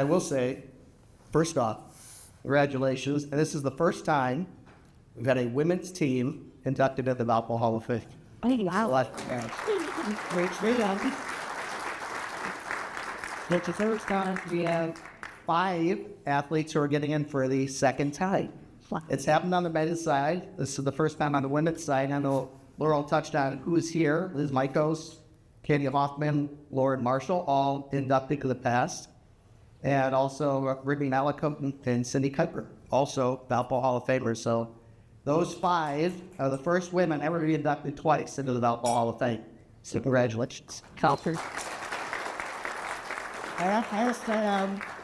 I will say, first off, congratulations. And this is the first time we've had a women's team inducted into the Valpo Hall of Fame. Oh, wow. Great job. It's the first time we have 5 athletes who are getting in for the second time. Wow. It's happened on the men's side. This is the first time on the women's side. I know Laurel touched on who's here. Liz Mikos, Katie Hoffman, Lauren Marshall, all inducted to the past. And also Brittany Malacum and Cindy Kuiper, also Valpo Hall of Famers. So those 5 are the first women ever to be inducted twice into the Valpo Hall of Fame. So congratulations. Calper. I'm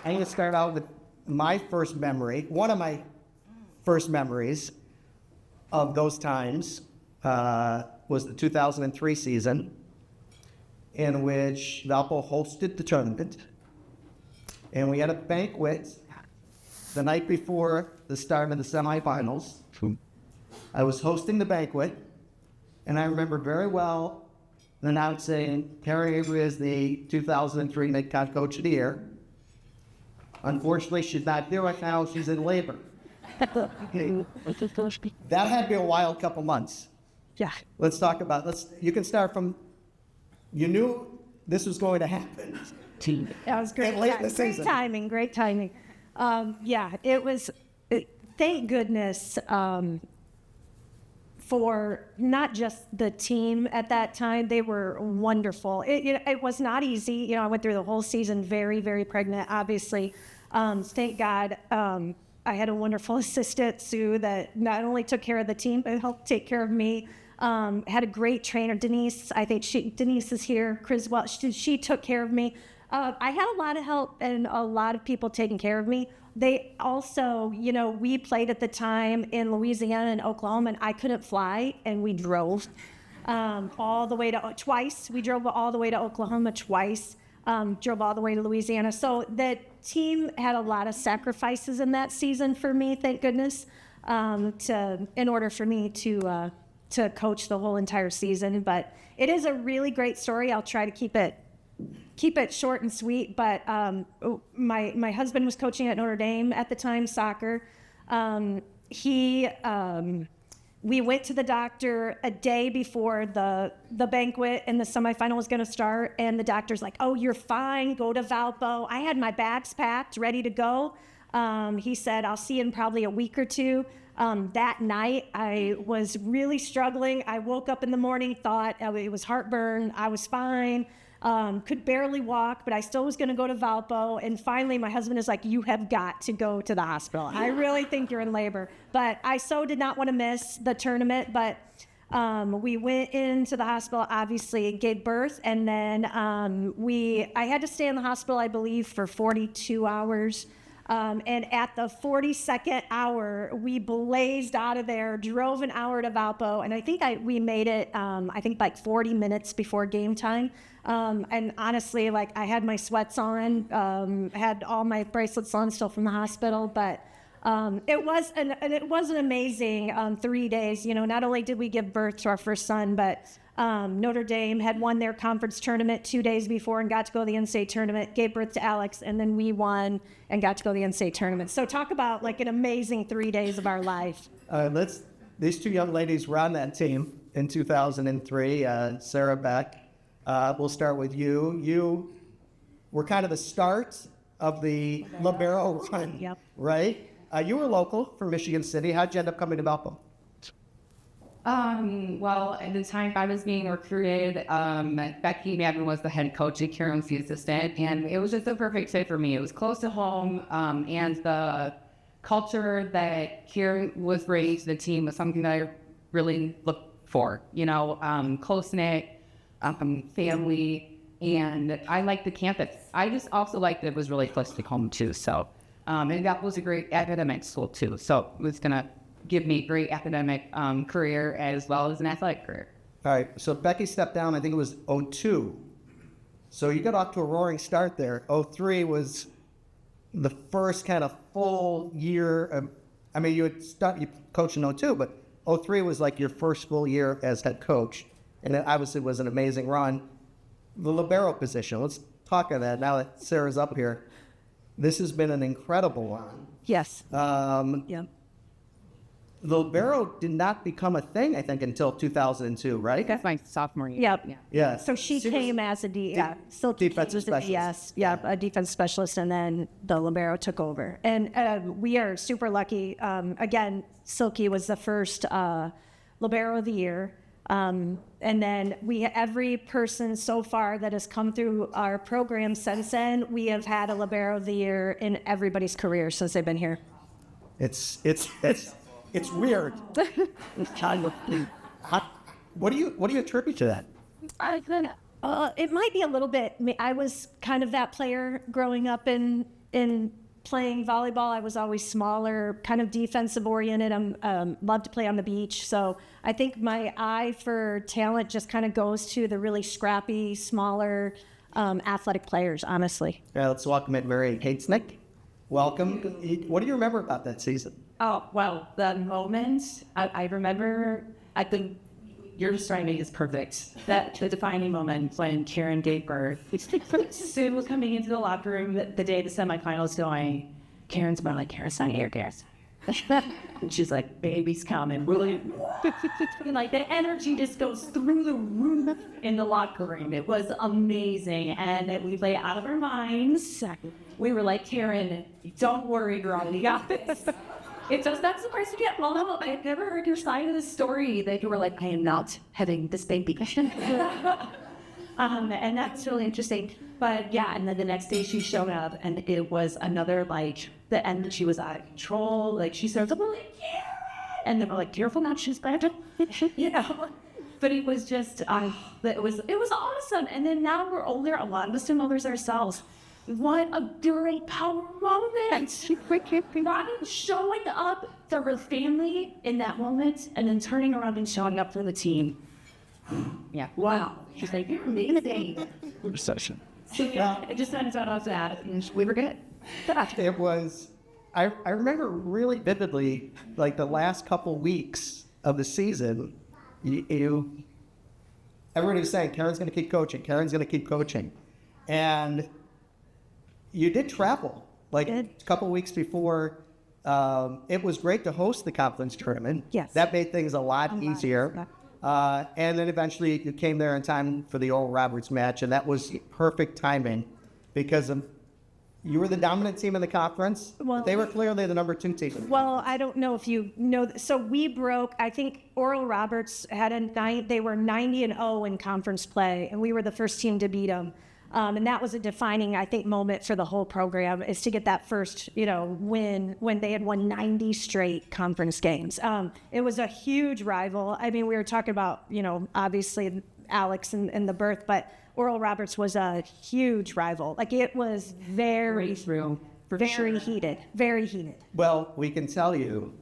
going to start out with my first memory. One of my first memories of those times was the 2003 season, in which Valpo hosted the tournament. And we had a banquet the night before the start of the semifinals. I was hosting the banquet, and I remember very well announcing Carin Avery as the 2003 Mid-Con Coach of the Year. Unfortunately, she's not here right now. She's in labor. That had to be a wild couple months. Yeah. Let's talk about, you can start from, you knew this was going to happen. That was great. Late in the season. Great timing. It was, thank goodness, for not just the team at that time. They were wonderful. It was not easy. I went through the whole season very, very pregnant, obviously. Thank God I had a wonderful assistant, Sue, that not only took care of the team, but helped take care of me. Had a great trainer, Denise. I think Denise is here. Criswell, she took care of me. I had a lot of help and a lot of people taking care of me. They also, we played at the time in Louisiana and Oklahoma, and I couldn't fly, and we drove all the way to twice. We drove all the way to Oklahoma twice, drove all the way to Louisiana. So the team had a lot of sacrifices in that season for me, thank goodness, in order for me to coach the whole entire season. But it is a really great story. I'll try to keep it short and sweet, but my husband was coaching at Notre Dame at the time, soccer. We went to the doctor a day before the banquet and the semifinal was going to start, and the doctor's like, "Oh, you're fine, go to Valpo." I had my bags packed, ready to go. He said, "I'll see you in probably a week or two." That night, I was really struggling. I woke up in the morning, thought it was heartburn. I was fine. Could barely walk, but I still was going to go to Valpo. And finally, my husband is like, "You have got to go to the hospital. I really think you're in labor." But I so did not want to miss the tournament. But we went into the hospital, obviously, gave birth. And then I had to stay in the hospital, I believe, for 42 hours. And at the 42nd hour, we blazed out of there, drove an hour to Valpo, and I think we made it, like 40 minutes before game time. And honestly, I had my sweats on, had all my bracelets on still from the hospital, but it was an amazing 3 days. Not only did we give birth to our first son, but Notre Dame had won their conference tournament 2 days before and got to go to the NCAA tournament, gave birth to Alex, and then we won and got to go to the NCAA tournament. So talk about an amazing 3 days of our life. These 2 young ladies were on that team in 2003. Sara Beck, we'll start with you. You were kind of the start of the libero run, Yep. right? You were local from Michigan City. How'd you end up coming to Valpo? Well, at the time I was being recruited, Becky Madden was the head coach and Karen's the assistant, and it was just a perfect fit for me. It was close to home, and the culture that Karen was raised, the team, was something that I really looked for. Close-knit, family, and I liked the campus. I just also liked that it was really close to home too. So, and that was a great academic school too. So it was gonna give me a great academic career as well as an athletic career. All right, so Becky stepped down, I think it was 2002. So you got off to a roaring start there. 2003 was the first kind of full year. You coached in 2002, but 2003 was like your first full year as head coach. And it obviously was an amazing run. The libero position, let's talk on that now that Sarah's up here. this has been an incredible one. Yes. The libero did not become a thing, I think, until 2002, right? That's my sophomore year. Yep. Yeah. Yeah. So she came as a defensive specialist. a defense specialist, and then the libero took over. And we are super lucky. Again, Silky was the first libero of the year. And then every person so far that has come through our program since then, we have had a libero of the year in everybody's career since they've been here. It's weird. What do you attribute to that? It might be a little bit. I was kind of that player growing up in playing volleyball. I was always smaller, kind of defensive oriented. Loved to play on the beach. So I think my eye for talent just kind of goes to the really scrappy, smaller, athletic players, honestly. Yeah, let's welcome it, Marion Paetznick. Welcome. What do you remember about that season? Oh, well, the moment I remember, I think your describing is perfect. The defining moment when Carin gave birth. Sue was coming into the locker room the day the semifinals going. Karen's about like, Karen's not here, Karen's. And she's like, baby's coming. Really? And like the energy just goes through the room in the locker room. It was amazing. And we lay out of our minds. We were like, Carin, don't worry, girl, we got this. It does not surprise me at all. I've never heard your side of the story that you were like, I am not having this baby. And that's really interesting. But yeah, and then the next day she showed up and it was another like, the energy was out of control. Like she starts up, like, yeah. And then we're like, careful not, she's bad. You know? But it was just, it was awesome. And then now we're older, a lot of us are mothers ourselves. What a great power moment. Robin showing up for her family in that moment and then turning around and showing up for the team. Yeah. Wow. She's like, you're amazing. Recession. So yeah, it just sent us out after that and we were good. It was, I remember really vividly, like the last couple weeks of the season, everybody was saying, Karen's going to keep coaching, Karen's going to keep coaching. And you did travel, like a couple weeks before. It was great to host the conference tournament. Yes. That made things a lot easier. And then eventually you came there in time for the Oral Roberts match, and that was perfect timing because you were the dominant team in the conference. Well, they were clearly the number 2 team. Well, I don't know if you know. So we broke, I think Oral Roberts had they were 90-0 in conference play, and we were the first team to beat them. And that was a defining, I think, moment for the whole program, is to get that first, win when they had won 90 straight conference games. It was a huge rival. I mean, we were talking about, obviously Alex and the birth, but Oral Roberts was a huge rival. Like it was very heated, very heated. Well, we can tell you,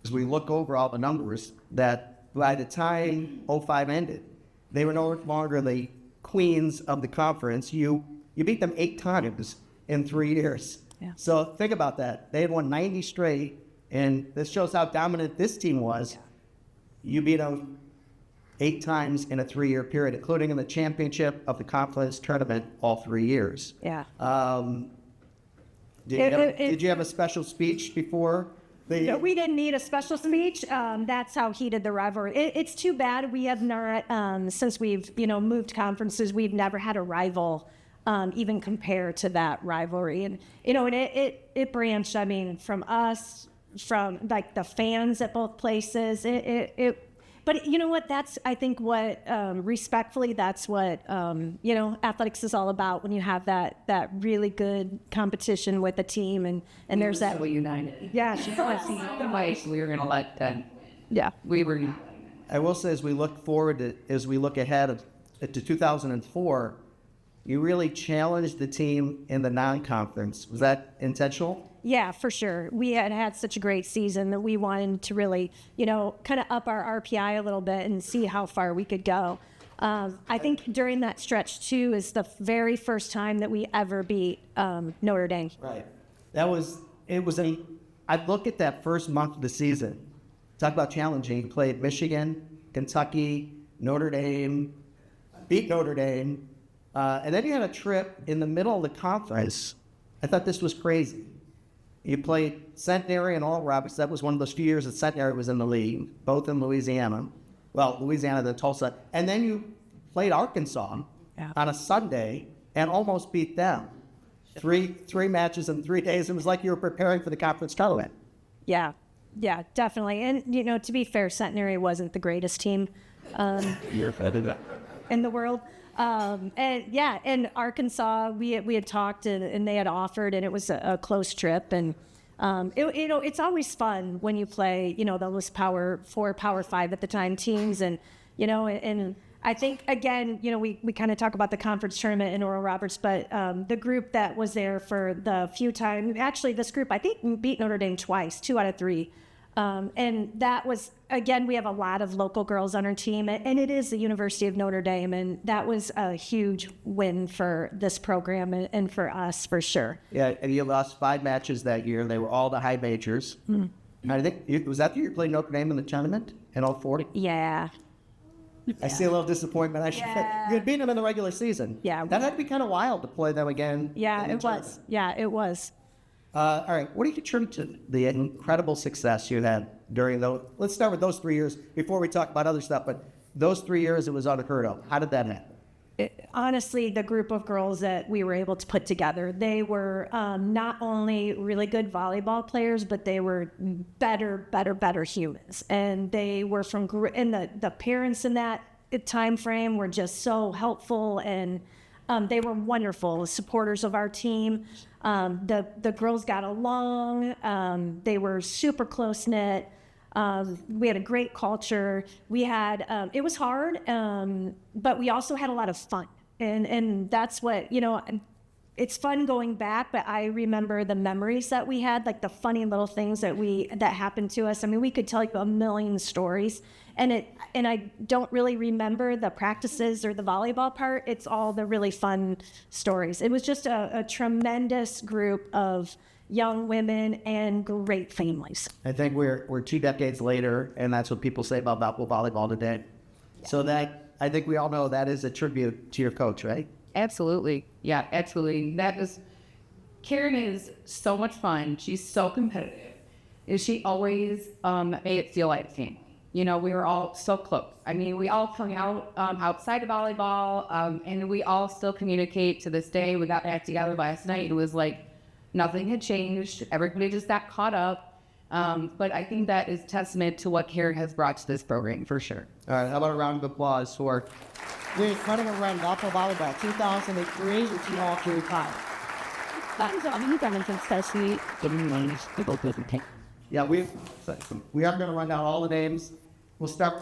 as we look over all the numbers, that by the time 05 ended, they were no longer the queens of the conference. You beat them 8 times in 3 years. Yeah. So think about that. They had won 90 straight, and this shows how dominant this team was. You beat them 8 times in a 3-year period, including in the championship of the conference tournament all 3 years. Yeah. Did you have a special speech before? No, we didn't need a special speech. That's how heated the rivalry. It's too bad we have not, since we've moved conferences, we've never had a rival even compare to that rivalry. And it branched. I mean, from us, from like the fans at both places. But you know what? That's, I think, what respectfully, that's what athletics is all about. When you have that really good competition with a team, and there's that. So united. Yeah, We were gonna let them. yeah. We were. I will say, as we look ahead to 2004, you really challenged the team in the non-conference. Was that intentional? Yeah, for sure. We had such a great season that we wanted to really, kind of up our RPI a little bit and see how far we could go. I think during that stretch, too, is the very first time that we ever beat Notre Dame. Right. I look at that first month of the season. Talk about challenging. You played Michigan, Kentucky, Notre Dame, beat Notre Dame. And then you had a trip in the middle of the conference I thought this was crazy. You played Centenary and Oral Roberts. That was one of those few years that Centenary was in the league, both in Louisiana. Well, Louisiana, then Tulsa. And then you played Arkansas on a Sunday and almost beat them. Three matches in 3 days. It was like you were preparing for the conference tournament. Yeah, definitely. And, to be fair, Centenary wasn't the greatest team in the world. And Arkansas, we had talked and they had offered, and it was a close trip. And, it's always fun when you play, those Power 4, Power 5 at the time teams. And, and I think, again, we kind of talk about the conference tournament in Oral Roberts, but the group that was there for the few times, actually this group, I think, beat Notre Dame twice, 2 out of 3. And that was, again, we have a lot of local girls on our team, and it is the University of Notre Dame, and that was a huge win for this program and for us, for sure. Yeah, and you lost 5 matches that year. They were all the high majors. I think, was that the year you played Notre Dame in the tournament in all 40? Yeah. I see a little disappointment. You had beaten them in the regular season. Yeah. That had to be kind of wild to play them again. Yeah, it was. Yeah, it was. All right. What do you attribute to the incredible success you had during those? Let's start with those 3 years before we talk about other stuff. But those 3 years, it was unheard of. How did that happen? Honestly, the group of girls that we were able to put together, they were not only really good volleyball players, but they were better humans. And they were and the parents in that time frame were just so helpful, and they were wonderful supporters of our team. The girls got along. They were super close-knit. We had a great culture. We had, it was hard, but we also had a lot of fun. And that's what, it's fun going back, but I remember the memories that we had, like the funny little things that happened to us. I mean, we could tell you a million stories, and I don't really remember the practices or the volleyball part. It's all the really fun stories. It was just a tremendous group of young women and great families. I think we're 2 decades later, and that's what people say about Valpo Volleyball today. Yeah. So that, I think we all know that is a tribute to your coach, right? Absolutely. Yeah, absolutely. Carin is so much fun. She's so competitive. And she always made it feel like a team. We were all so close. I mean, we all hung out outside of volleyball, and we all still communicate to this day. We got back together last night. It was like nothing had changed. Everybody just got caught up. But I think that is testament to what Carin has brought to this program, for sure. All right, how about a round of applause for the incredible run, Valpo Volleyball, 2003 to 2005. Yeah, we are going to run down all the names. We'll start